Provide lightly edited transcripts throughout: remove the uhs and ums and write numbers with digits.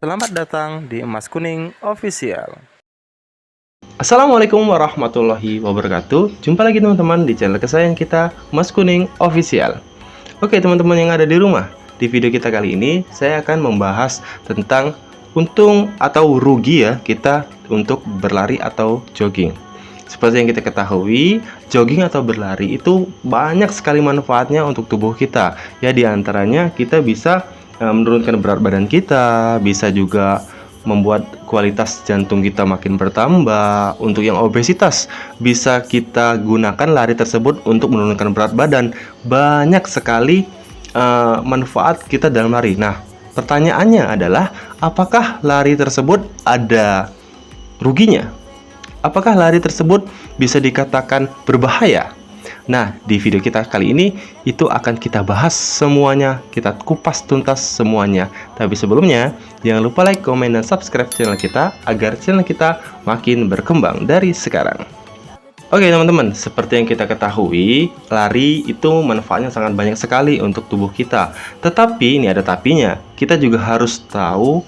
Selamat datang di Emas Kuning Official. Assalamualaikum warahmatullahi wabarakatuh. Jumpa lagi teman-teman di channel kesayangan kita, Emas Kuning Official. Oke teman-teman yang ada di rumah, di video kita kali ini saya akan membahas tentang untung atau rugi ya kita untuk berlari atau jogging. Seperti yang kita ketahui, jogging atau berlari itu banyak sekali manfaatnya untuk tubuh kita. Ya, diantaranya kita bisa menurunkan berat badan kita, bisa juga membuat kualitas jantung kita makin bertambah. Untuk yang obesitas, bisa kita gunakan lari tersebut untuk menurunkan berat badan. Banyak sekali manfaat kita dalam lari. Nah, pertanyaannya adalah, apakah lari tersebut ada ruginya? Apakah lari tersebut bisa dikatakan berbahaya? Nah, di video kita kali ini itu akan kita bahas semuanya, kita kupas tuntas semuanya. Tapi sebelumnya, jangan lupa like, komen, dan subscribe channel kita agar channel kita makin berkembang dari sekarang. Oke teman-teman, seperti yang kita ketahui, lari itu manfaatnya sangat banyak sekali untuk tubuh kita. Tetapi, ini ada tapinya, kita juga harus tahu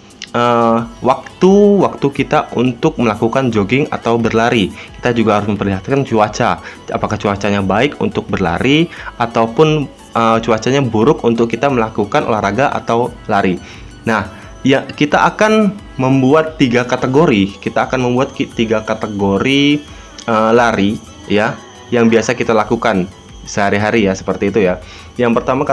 waktu kita untuk melakukan jogging atau berlari. Kita juga harus memperhatikan cuaca. Apakah cuacanya baik untuk berlari ataupun cuacanya buruk untuk kita melakukan olahraga atau lari. Nah, ya kita akan membuat tiga kategori. Kita akan membuat tiga kategori lari ya yang biasa kita lakukan sehari-hari ya, seperti itu ya. Yang pertama,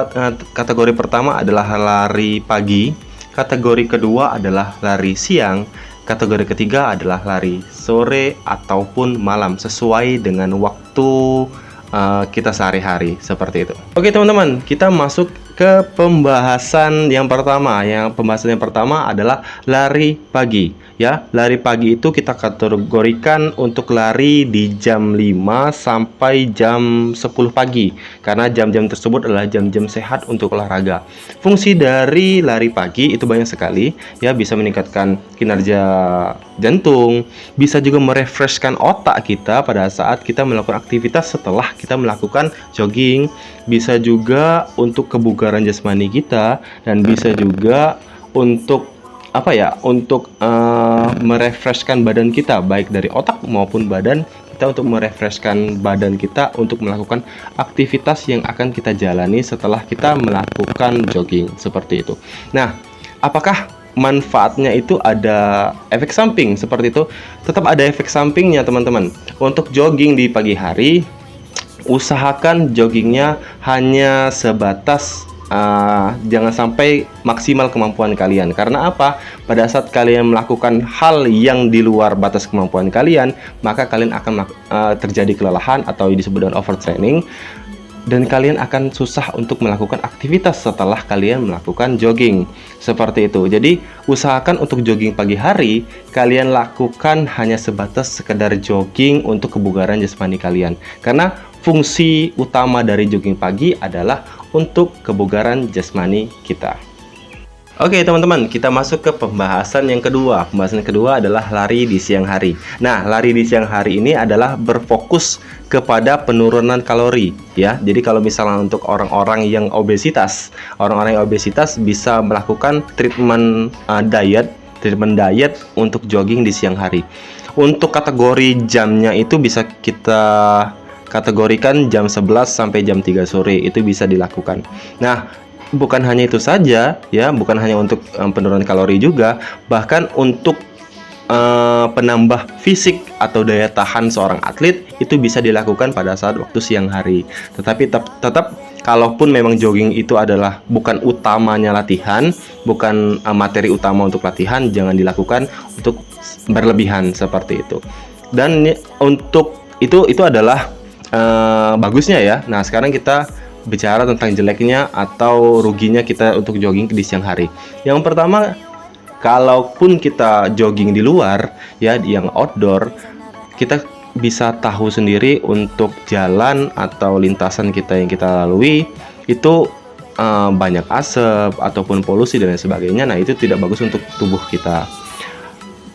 kategori pertama adalah lari pagi. Kategori kedua adalah lari siang. Kategori ketiga adalah lari sore ataupun malam, sesuai dengan waktu kita sehari-hari, seperti itu. Oke teman-teman, kita masuk ke pembahasan yang pertama. Pembahasan yang pertama adalah lari pagi. Ya, lari pagi itu kita kategorikan untuk lari di jam 5 sampai jam 10 pagi. Karena jam-jam tersebut adalah jam-jam sehat untuk olahraga. Fungsi dari lari pagi itu banyak sekali, ya, bisa meningkatkan kinerja jantung, bisa juga merefreshkan otak kita pada saat kita melakukan aktivitas setelah kita melakukan jogging, bisa juga untuk kebugaran jasmani kita, dan bisa juga untuk merefreshkan badan kita, baik dari otak maupun badan kita, untuk merefreshkan badan kita untuk melakukan aktivitas yang akan kita jalani setelah kita melakukan jogging, seperti itu. Nah, apakah manfaatnya itu ada efek samping seperti itu? Tetap ada efek sampingnya teman-teman. Untuk jogging di pagi hari, usahakan joggingnya hanya sebatas jangan sampai maksimal kemampuan kalian. Karena apa? Pada saat kalian melakukan hal yang di luar batas kemampuan kalian, maka kalian akan terjadi kelelahan atau disebut dengan overtraining, dan kalian akan susah untuk melakukan aktivitas setelah kalian melakukan jogging, seperti itu. Jadi usahakan untuk jogging pagi hari kalian lakukan hanya sebatas sekedar jogging untuk kebugaran jasmani kalian, karena fungsi utama dari jogging pagi adalah untuk kebugaran jasmani kita. Oke teman-teman, kita masuk ke pembahasan yang kedua. Pembahasan yang kedua adalah lari di siang hari. Nah, lari di siang hari ini adalah berfokus kepada penurunan kalori ya. Jadi kalau misalnya untuk orang-orang yang obesitas, bisa melakukan treatment diet untuk jogging di siang hari. Untuk kategori jamnya itu bisa kita kategorikan jam 11 sampai jam 3 sore, itu bisa dilakukan. Nah, bukan hanya itu saja ya, bukan hanya untuk penurunan kalori juga, bahkan untuk penambah fisik atau daya tahan seorang atlet itu bisa dilakukan pada saat waktu siang hari. Tetapi tetap kalaupun memang jogging itu adalah bukan utamanya latihan, bukan materi utama untuk latihan, jangan dilakukan untuk berlebihan seperti itu. Dan untuk itu adalah bagusnya ya. Nah, sekarang kita bicara tentang jeleknya atau ruginya kita untuk jogging di siang hari. Yang pertama, kalaupun kita jogging di luar ya, yang outdoor, kita bisa tahu sendiri untuk jalan atau lintasan kita yang kita lalui itu banyak asap ataupun polusi dan lain sebagainya. Nah, itu tidak bagus untuk tubuh kita.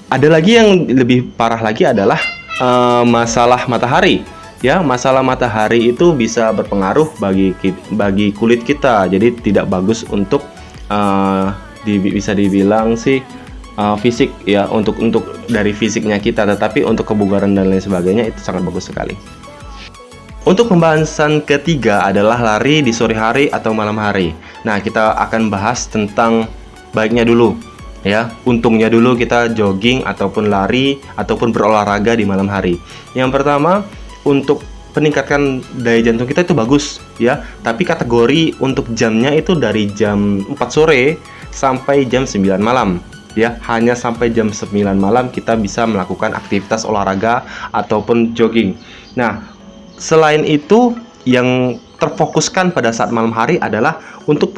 Ada lagi yang lebih parah lagi adalah masalah matahari. Ya, masalah matahari itu bisa berpengaruh bagi kulit kita. Jadi tidak bagus untuk bisa dibilang sih fisik ya, untuk dari fisiknya kita, tetapi untuk kebugaran dan lain sebagainya itu sangat bagus sekali. Untuk pembahasan ketiga adalah lari di sore hari atau malam hari. Nah, kita akan bahas tentang baiknya dulu ya. Untungnya dulu kita jogging ataupun lari ataupun berolahraga di malam hari. Yang pertama, untuk peningkatkan daya jantung kita itu bagus ya, tapi kategori untuk jamnya itu dari jam 4 sore sampai jam 9 malam. Ya, hanya sampai jam 9 malam kita bisa melakukan aktivitas olahraga ataupun jogging. Nah, selain itu yang terfokuskan pada saat malam hari adalah untuk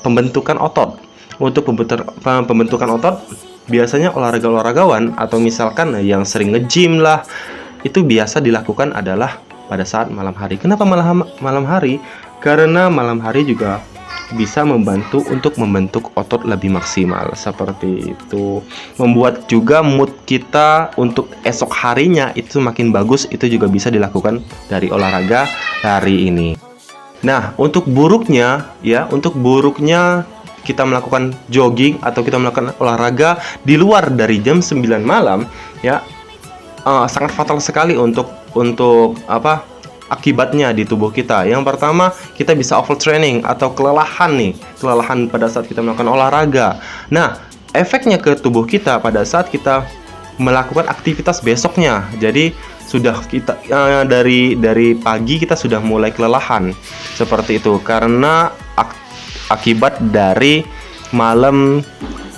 pembentukan otot. Untuk pembentukan otot, biasanya olahragawan atau misalkan yang sering nge-gym lah, itu biasa dilakukan adalah pada saat malam hari. Kenapa malam hari? Karena malam hari juga bisa membantu untuk membentuk otot lebih maksimal, seperti itu. Membuat juga mood kita untuk esok harinya itu makin bagus, itu juga bisa dilakukan dari olahraga lari ini. Nah, untuk buruknya ya, kita melakukan jogging atau kita melakukan olahraga di luar dari jam 9 malam ya, sangat fatal sekali untuk akibatnya di tubuh kita. Yang pertama, kita bisa overtraining atau kelelahan pada saat kita melakukan olahraga. Nah, efeknya ke tubuh kita pada saat kita melakukan aktivitas besoknya. Jadi sudah kita dari pagi kita sudah mulai kelelahan seperti itu, karena akibat dari malam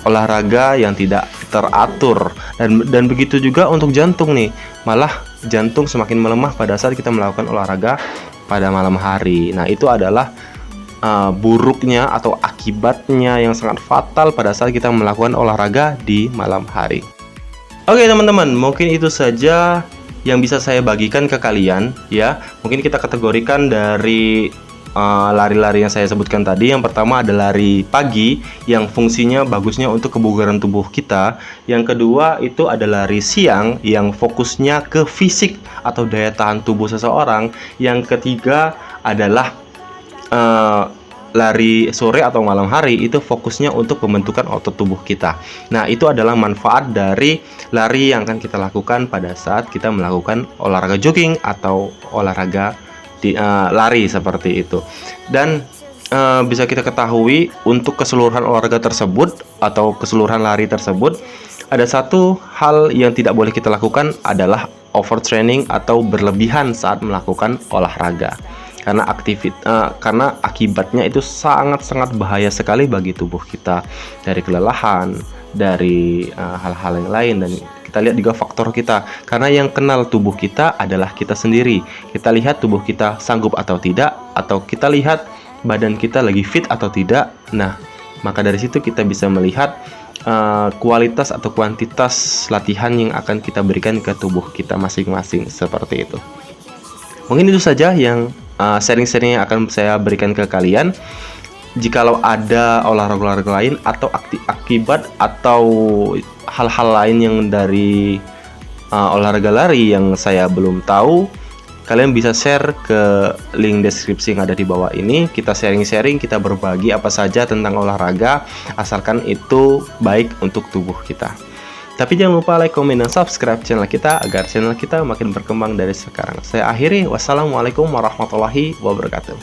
olahraga yang tidak teratur. Dan begitu juga untuk jantung nih, malah jantung semakin melemah pada saat kita melakukan olahraga pada malam hari. Nah, itu adalah buruknya atau akibatnya yang sangat fatal pada saat kita melakukan olahraga di malam hari. Oke teman-teman, mungkin itu saja yang bisa saya bagikan ke kalian ya. Mungkin kita kategorikan dari lari-lari yang saya sebutkan tadi. Yang pertama ada lari pagi yang fungsinya bagusnya untuk kebugaran tubuh kita. Yang kedua itu ada lari siang yang fokusnya ke fisik atau daya tahan tubuh seseorang. Yang ketiga adalah lari sore atau malam hari, itu fokusnya untuk pembentukan otot tubuh kita. Nah, itu adalah manfaat dari lari yang akan kita lakukan pada saat kita melakukan olahraga jogging atau olahraga lari seperti itu. Dan bisa kita ketahui untuk keseluruhan olahraga tersebut atau keseluruhan lari tersebut, ada satu hal yang tidak boleh kita lakukan adalah overtraining atau berlebihan saat melakukan olahraga. Karena akibatnya itu sangat-sangat bahaya sekali bagi tubuh kita, dari kelelahan, dari hal-hal yang lain. Dan kita lihat juga faktor kita, karena yang kenal tubuh kita adalah kita sendiri. Kita lihat tubuh kita sanggup atau tidak, atau kita lihat badan kita lagi fit atau tidak. Nah, maka dari situ kita bisa melihat kualitas atau kuantitas latihan yang akan kita berikan ke tubuh kita masing-masing, seperti itu. Mungkin itu saja yang sharing-sharing yang akan saya berikan ke kalian. Jikalau ada olahraga lain atau akibat atau hal-hal lain yang dari olahraga lari yang saya belum tahu, kalian bisa share ke link deskripsi yang ada di bawah ini. Kita sharing-sharing, kita berbagi apa saja tentang olahraga, asalkan itu baik untuk tubuh kita. Tapi jangan lupa like, komen, dan subscribe channel kita agar channel kita makin berkembang dari sekarang. Saya akhiri, wassalamualaikum warahmatullahi wabarakatuh.